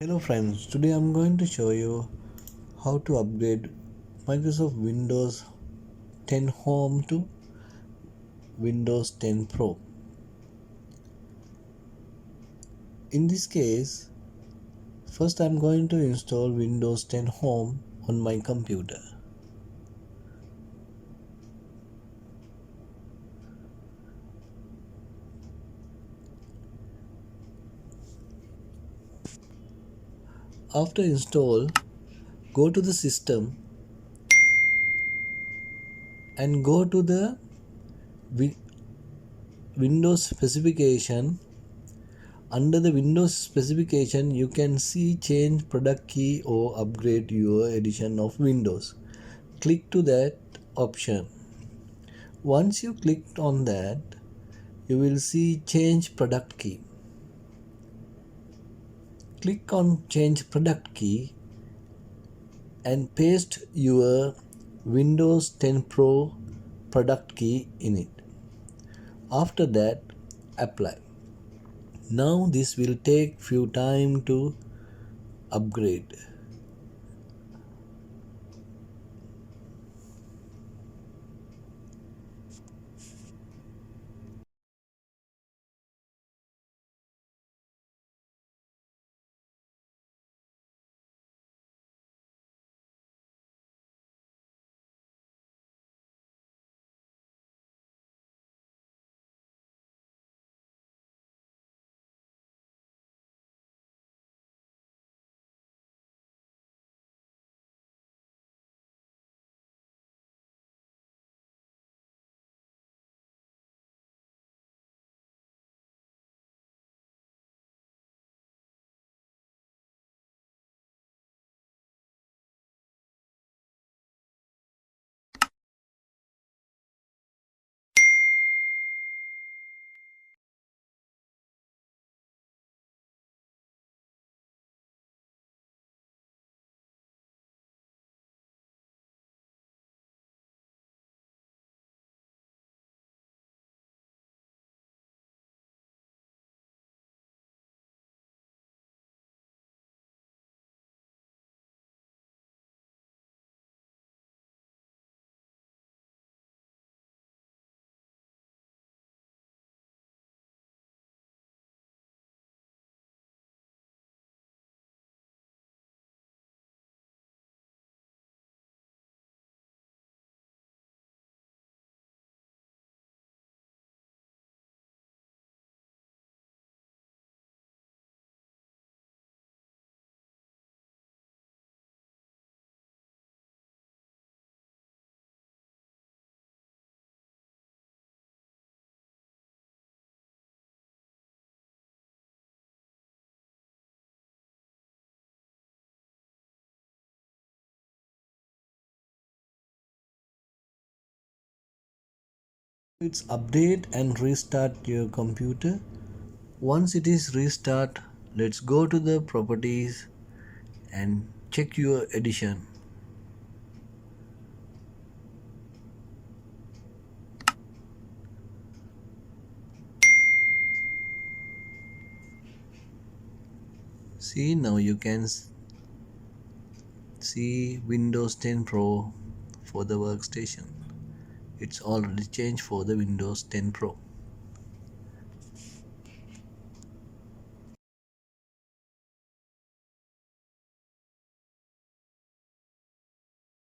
Hello friends, today I'm going to show you how to upgrade Microsoft Windows 10 Home to Windows 10 Pro. In this case, first I'm going to install Windows 10 Home on my computer. After install, go to the system and go to the Windows specification. Under the Windows specification, you can see change product key or upgrade your edition of Windows. Click to that option. Once you clicked on that, you will see change product key. Click on change product key and paste your Windows 10 Pro product key in it. After that, apply. Now this will take few time to upgrade. It's update and restart your computer. Once it is restart, let's go to the properties and check your edition. See, now you can see Windows 10 Pro for the workstation. It's already changed for the Windows 10 Pro.